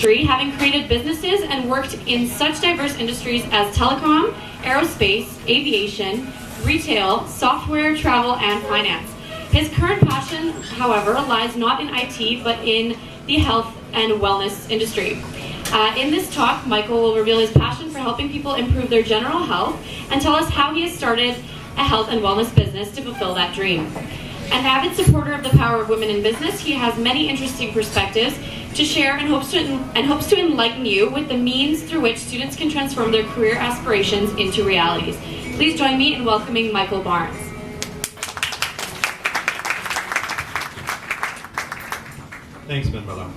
industry, having created businesses and worked in such diverse industries as telecom, aerospace, aviation, retail, software, travel, and finance. His current passion, however, lies not in IT, but in the health and wellness industry. In this talk, Michael will reveal his passion for helping people improve their general health and tell us how he has started a health and wellness business to fulfill that dream. An avid supporter of the power of women in business, he has many interesting perspectives to share and hopes to enlighten you with the means through which students can transform their career aspirations into realities. Please join me in welcoming Michael Barnes. Thanks, Manuela.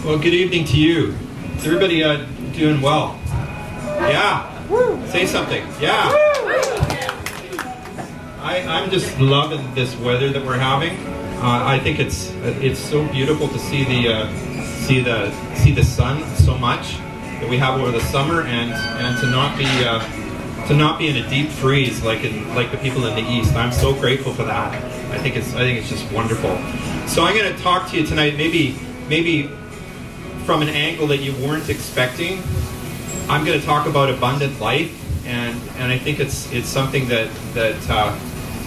Well, good evening to you. Is everybody doing well? Yeah. Say something. Yeah. I'm just loving this weather that we're having. I think it's so beautiful to see the sun so much that we have over the summer, and to not be in a deep freeze like the people in the east. I'm so grateful for that. I think it's just wonderful. So I'm going to talk to you tonight, maybe from an angle that you weren't expecting. I'm going to talk about abundant life, and I think it's something that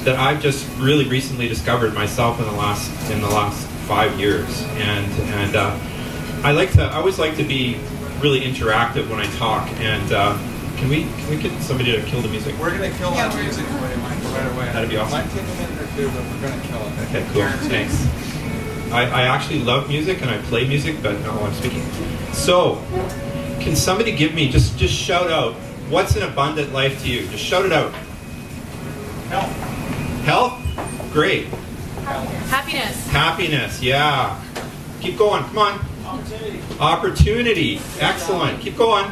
I've just really recently discovered myself in the last 5 years, and I always like to be really interactive when I talk. And can we get somebody to kill the music? We're gonna kill that music for you, Michael, right away. That'd be awesome. Might take a minute or two, but we're gonna kill it. Okay, cool. Thanks. I actually love music and I play music, but not while I'm speaking. So, can somebody give me just shout out, what's an abundant life to you? Just shout it out. Health. Health? Great. Happiness. Happiness, yeah. Keep going, come on. Opportunity. Opportunity, excellent. Keep going.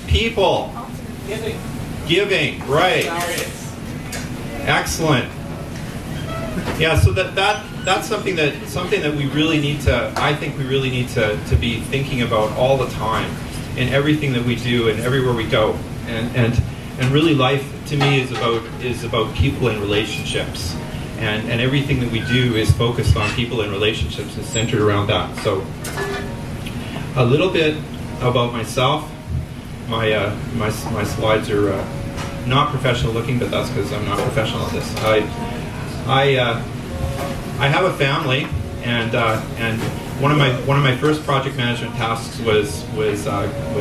People. Giving, right. Excellent. Yeah, so that's something that we really need to, I think we really need to be thinking about all the time in everything that we do and everywhere we go. And really life to me is about people and relationships. And everything that we do is focused on people and relationships and centered around that. So a little bit about myself. My slides are not professional looking, but that's because I'm not professional at this. I have a family, and one of my first project management tasks was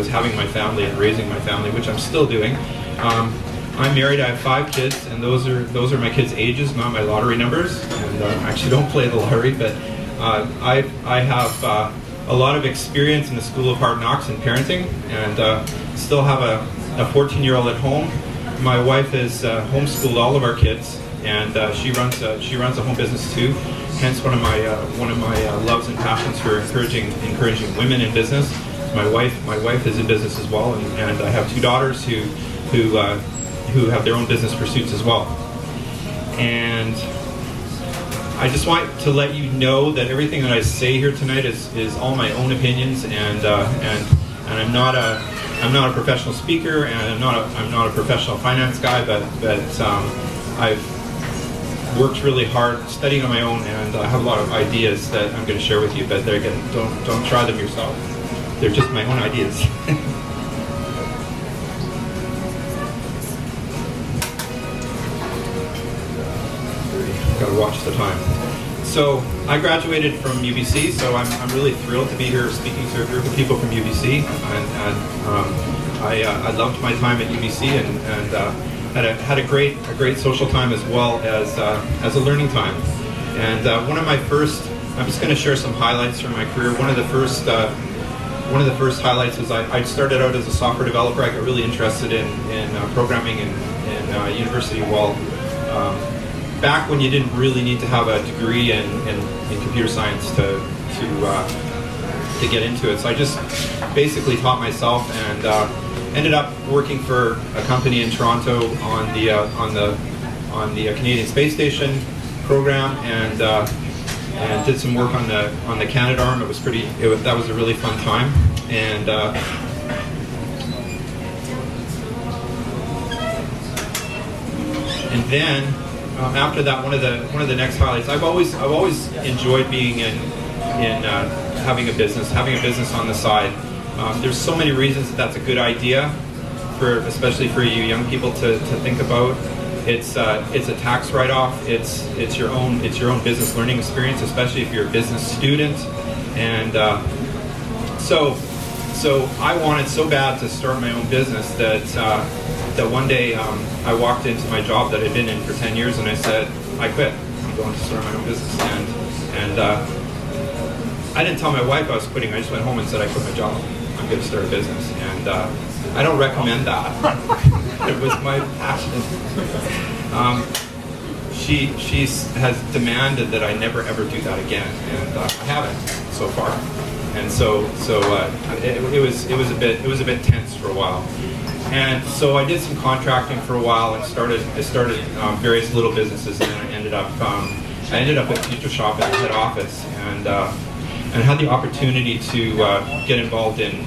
having my family and raising my family, which I'm still doing. I'm married. I have 5 kids, and those are my kids' ages, not my lottery numbers. And I actually don't play the lottery, but I have a lot of experience in the School of Hard Knocks in parenting, and still have a 14-year-old at home. My wife has homeschooled all of our kids, and she runs a home business too. Hence one of my loves and passions for encouraging women in business. My wife is in business as well, and I have 2 daughters who have their own business pursuits as well. And I just want to let you know that everything that I say here tonight is all my own opinions, and I'm not a professional speaker, and I'm not a professional finance guy, but I've worked really hard studying on my own, and I have a lot of ideas that I'm going to share with you. But there again, don't try them yourself. They're just my own ideas. Got to watch the time. So I graduated from UBC, so I'm really thrilled to be here speaking to a group of people from UBC, and I loved my time at UBC, and had a great social time as well as a learning time. And one of my first, I'm just going to share some highlights from my career. One of the first highlights was I started out as a software developer. I got really interested in programming in university while. Back when you didn't really need to have a degree in computer science to get into it. So I just basically taught myself, and ended up working for a company in Toronto on the Canadian Space Station program, and did some work on the Canadarm. That was a really fun time, and then. After that, one of the next highlights. I've always enjoyed being in having a business on the side. There's so many reasons that that's a good idea, especially for you young people to think about. It's a tax write-off. It's your own business learning experience, especially if you're a business student. And so I wanted so bad to start my own business that one day I walked into my job that I'd been in for 10 years and I said, I quit. I'm going to start my own business. And I didn't tell my wife I was quitting. I just went home and said I quit my job. I'm going to start a business. And I don't recommend that. It was my passion. She has demanded that I never ever do that again, and I haven't so far. And so it was a bit tense for a while. And so I did some contracting for a while and started various little businesses, and then I ended up at Future Shop at the head office, and had the opportunity to get involved in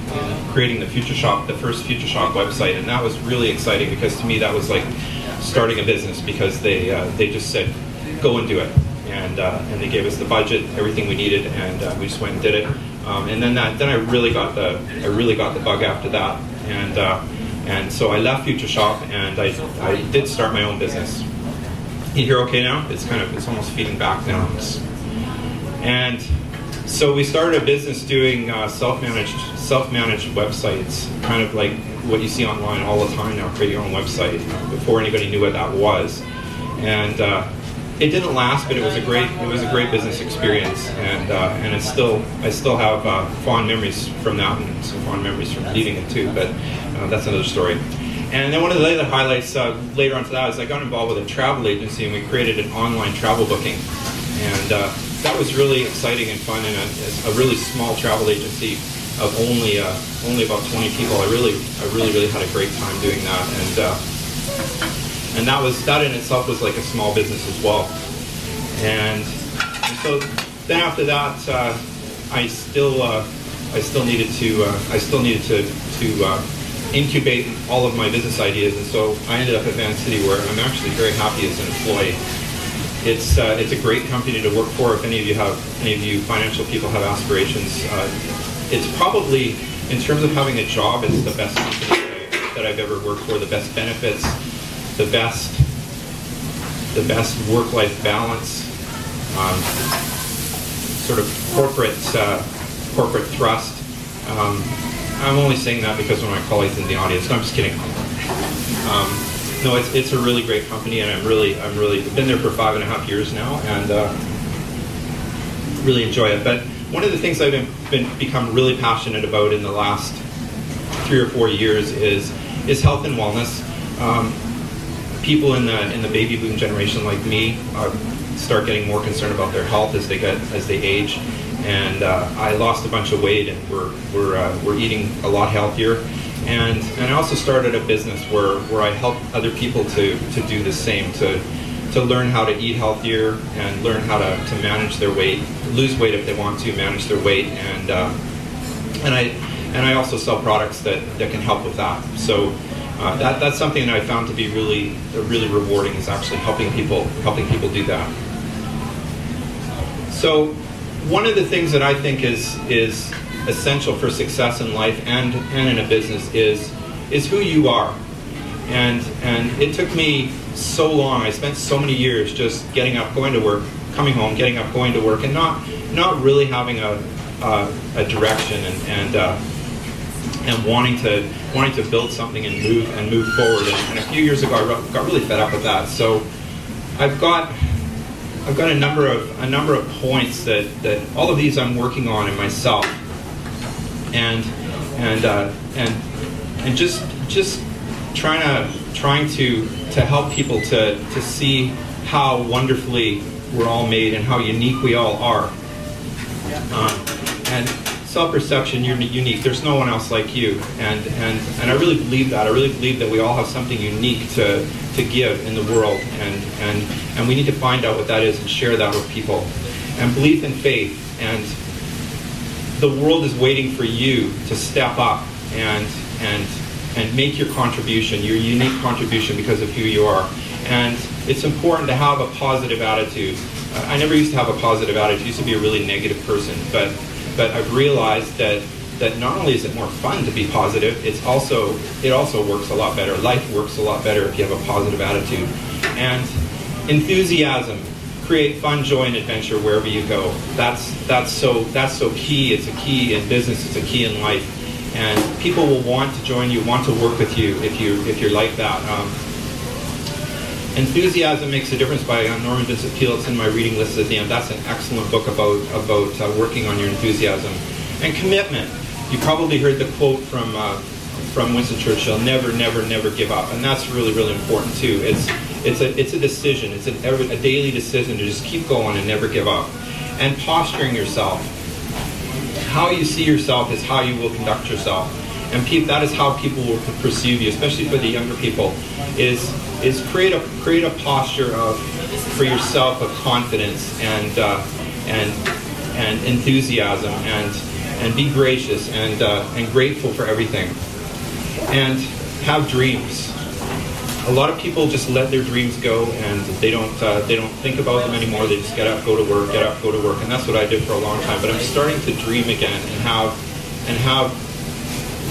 creating the first Future Shop website, and that was really exciting because to me that was like starting a business, because they just said go and do it, and they gave us the budget, everything we needed, and we just went and did it. And then I really got the bug after that, and so I left Future Shop and I did start my own business. You hear okay now? It's almost feeding back now. And so we started a business doing self-managed websites, kind of like what you see online all the time now. Create your own website, before anybody knew what that was, and it didn't last, but it was a great business experience, and I still have fond memories from that, and some fond memories from leaving it too. But that's another story. And then one of the other highlights later on to that is I got involved with a travel agency, and we created an online travel booking, and that was really exciting and fun, and a really small travel agency of only about 20 people. I really had a great time doing that, and that in itself was like a small business as well. And so then after that, I still needed to incubate all of my business ideas, and so I ended up at Van City, where I'm actually very happy as an employee. It's a great company to work for. If any of you financial people have aspirations, it's probably, in terms of having a job, it's the best company that I've ever worked for. The best benefits, the best work-life balance, sort of corporate thrust. I'm only saying that because one of my colleagues in the audience. No, I'm just kidding. No, it's a really great company, and I've been there for 5.5 years now, and really enjoy it. But one of the things I've become really passionate about in the last 3 or 4 years is health and wellness. People in the baby boom generation like me start getting more concerned about their health as they age, and I lost a bunch of weight, and we're eating a lot healthier. And I also started a business where I help other people to do the same, to learn how to eat healthier and learn how to manage their weight, lose weight if they want to, manage their weight, and I also sell products that can help with that. So that's something that I found to be really rewarding, is actually helping people do that. So one of the things that I think is essential for success in life and in a business is who you are. And it took me so long. I spent so many years just getting up, going to work, coming home, getting up, going to work, and not really having a direction and wanting to build something and move forward. And a few years ago, I got really fed up with that. So I've got a number of points that all of these I'm working on in myself. And just trying to help people to see how wonderfully we're all made and how unique we all are. And self-perception, you're unique. There's no one else like you. And I really believe that. I really believe that we all have something unique to give in the world, and we need to find out what that is and share that with people. And belief and faith, and the world is waiting for you to step up and make your contribution, your unique contribution, because of who you are. And it's important to have a positive attitude. I never used to have a positive attitude. I used to be a really negative person, but but I've realized that not only is it more fun to be positive, it also works a lot better. Life works a lot better if you have a positive attitude. And enthusiasm. Create fun, joy, and adventure wherever you go. That's so key. It's a key in business. It's a key in life, and people will want to join you, want to work with you if you're like that. Enthusiasm Makes a Difference by Norman Vincent Peale. It's in my reading list at the end. That's an excellent book about working on your enthusiasm. And commitment. You probably heard the quote from Winston Churchill: "Never, never, never give up." And that's really, really important too. It's a decision. It's a daily decision to just keep going and never give up. And posturing yourself. How you see yourself is how you will conduct yourself. And that is how people will perceive you, especially for the younger people. Is create a posture for yourself of confidence and enthusiasm and be gracious and grateful for everything. And have dreams. A lot of people just let their dreams go, and they don't think about them anymore. They just get up, go to work, get up, go to work, and that's what I did for a long time. But I'm starting to dream again and have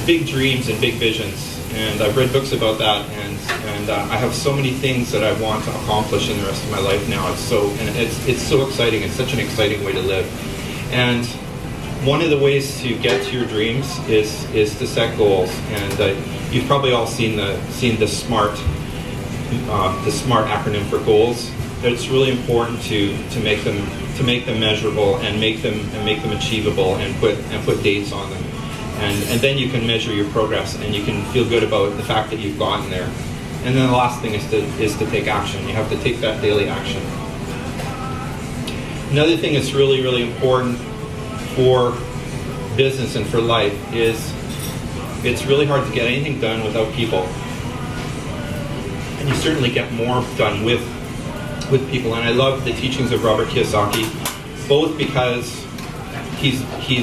big dreams and big visions. And I've read books about that, and I have so many things that I want to accomplish in the rest of my life now. It's so exciting. It's such an exciting way to live. And one of the ways to get to your dreams is to set goals. And you've probably all seen the SMART acronym for goals. It's really important to make them measurable and make them achievable and put dates on them. And then you can measure your progress, and you can feel good about the fact that you've gotten there. And then the last thing is to take action. You have to take that daily action. Another thing that's really, really important for business and for life is it's really hard to get anything done without people. And you certainly get more done with people. And I love the teachings of Robert Kiyosaki, both because he's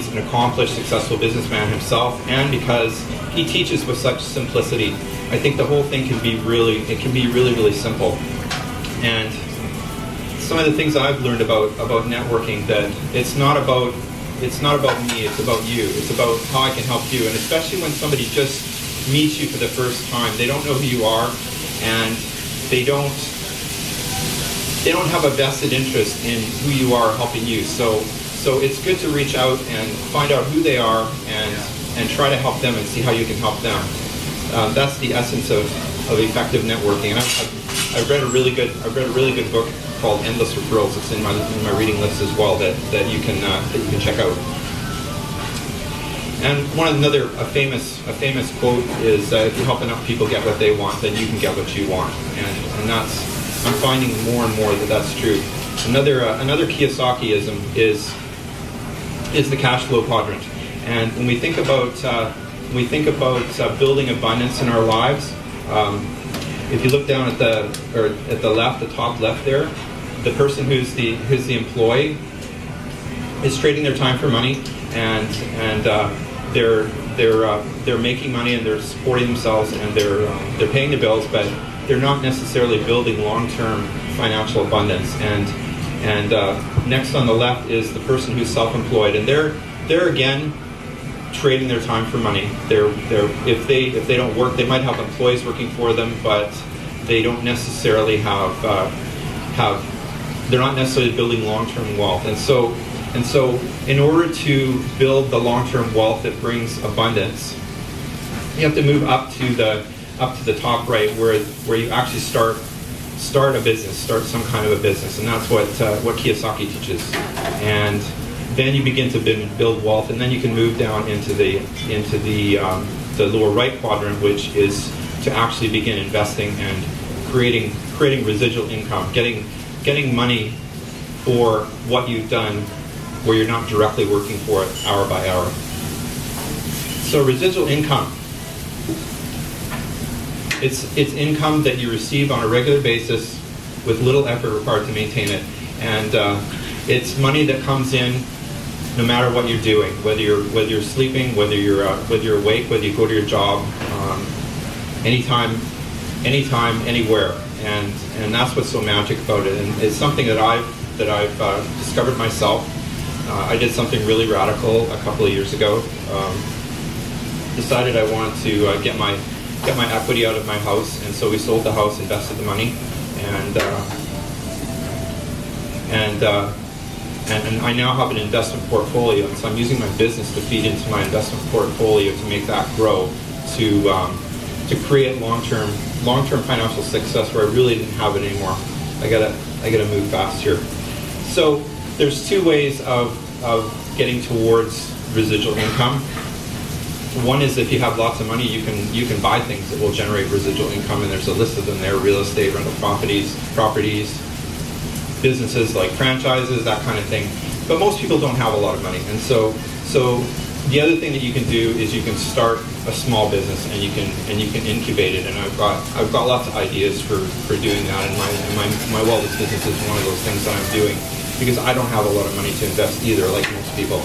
an accomplished, successful businessman himself, and because he teaches with such simplicity. I think the whole thing can be really, really simple. And some of the things I've learned about networking, that it's not about me, it's about you. It's about how I can help you. And especially when somebody just meets you for the first time, they don't know who you are, and they don't have a vested interest in who you are helping you. So it's good to reach out and find out who they are and try to help them and see how you can help them. That's the essence of effective networking. And I've read a really good book called Endless Referrals. It's in my reading list as well that you can check out. And a famous quote is if you help enough people get what they want, then you can get what you want. And I'm finding more and more that that's true. Another Kiyosaki-ism is the cash flow quadrant. And when we think about building abundance in our lives, if you look down at the top left there, the person who's the employee is trading their time for money, and they're making money and they're supporting themselves and they're paying the bills, but they're not necessarily building long-term financial abundance. And next on the left is the person who's self-employed, and they're again trading their time for money. If they don't work, they might have employees working for them, but they don't necessarily they're not necessarily building long-term wealth. And so in order to build the long-term wealth that brings abundance, you have to move up to the top right, where you actually start a business, start some kind of a business, and that's what Kiyosaki teaches. And then you begin to build wealth, and then you can move down into the lower right quadrant, which is to actually begin investing and creating residual income, getting money for what you've done, where you're not directly working for it hour by hour. So residual income. It's income that you receive on a regular basis with little effort required to maintain it, and it's money that comes in no matter what you're doing, whether you're sleeping, whether you're awake, whether you go to your job, anytime, anywhere, and that's what's so magic about it. And it's something that I've discovered myself, I did something really radical a couple of years ago. Decided I wanted to get my equity out of my house, and so we sold the house, invested the money, and I now have an investment portfolio, and so I'm using my business to feed into my investment portfolio to make that grow, to create long-term financial success where I really didn't have it anymore. I gotta move fast here. So there's two ways of getting towards residual income. One is if you have lots of money, you can buy things that will generate residual income, and there's a list of them there: real estate, rental properties, businesses like franchises, that kind of thing. But most people don't have a lot of money, and so the other thing that you can do is you can start a small business, and you can incubate it. And I've got lots of ideas for doing that, and my wellness business is one of those things that I'm doing because I don't have a lot of money to invest either, like most people.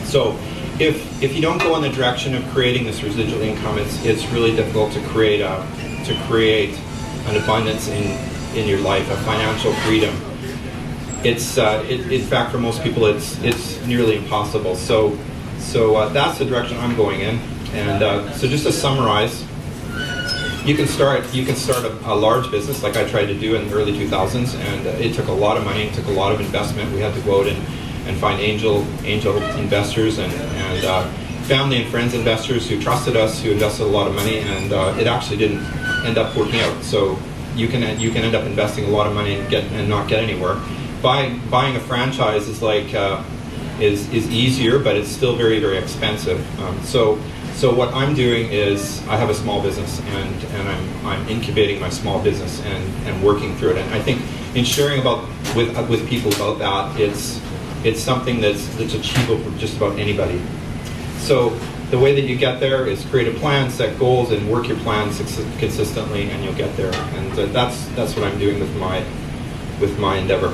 So if you don't go in the direction of creating this residual income, it's really difficult to create an abundance in your life, a financial freedom. In fact, for most people, it's nearly impossible. So that's the direction I'm going in. And so just to summarize, you can start a large business like I tried to do in the early 2000s, and it took a lot of money, it took a lot of investment. We had to go out and find angel investors and family and friends investors who trusted us, who invested a lot of money, and it actually didn't end up working out. So you can end up investing a lot of money and not get anywhere. Buying a franchise is is easier, but it's still very, very expensive. So what I'm doing is I have a small business, and I'm incubating my small business and working through it. And I think in sharing with people about that, it's something that's achievable for just about anybody. So the way that you get there is create a plan, set goals, and work your plans consistently, and you'll get there. And that's what I'm doing with my endeavor.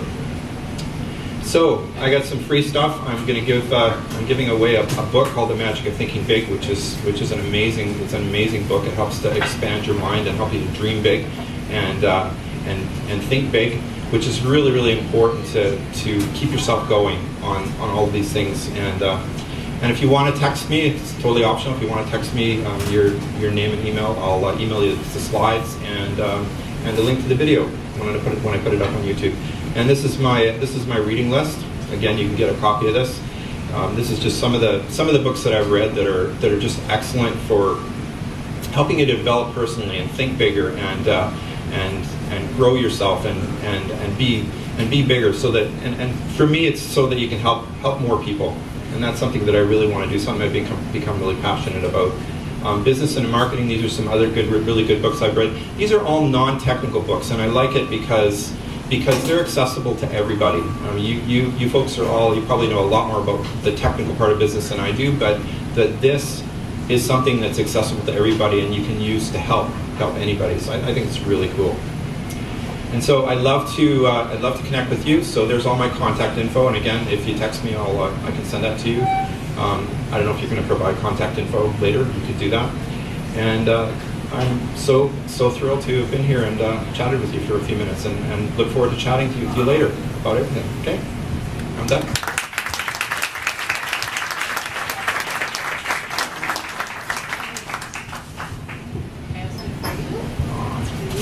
So I got some free stuff. I'm giving away a book called The Magic of Thinking Big, which is an amazing book. It helps to expand your mind and help you to dream big and think big, which is really, really important to keep yourself going on all of these things. And if you want to text me, it's totally optional. If you want to text me your name and email, I'll email you the slides and the link to the video when I put it up on YouTube. And this is my reading list. Again, you can get a copy of this. This is just some of the books that I've read that are just excellent for helping you to develop personally and think bigger and grow yourself and be bigger. So that and for me, it's so that you can help more people. And that's something that I really want to do. Something I've become really passionate about. Business and marketing. These are some other really good books I've read. These are all non-technical books, and I like it because they're accessible to everybody. You folks you probably know a lot more about the technical part of business than I do, but this is something that's accessible to everybody and you can use to help anybody. So I think it's really cool. And so I'd love to connect with you. So there's all my contact info, and again, if you text me, I can send that to you. I don't know if you're going to provide contact info later. You could do that. And I'm so thrilled to have been here and chatted with you for a few minutes, and look forward to chatting to you later about everything. Okay, I'm done.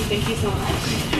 Thank you so much.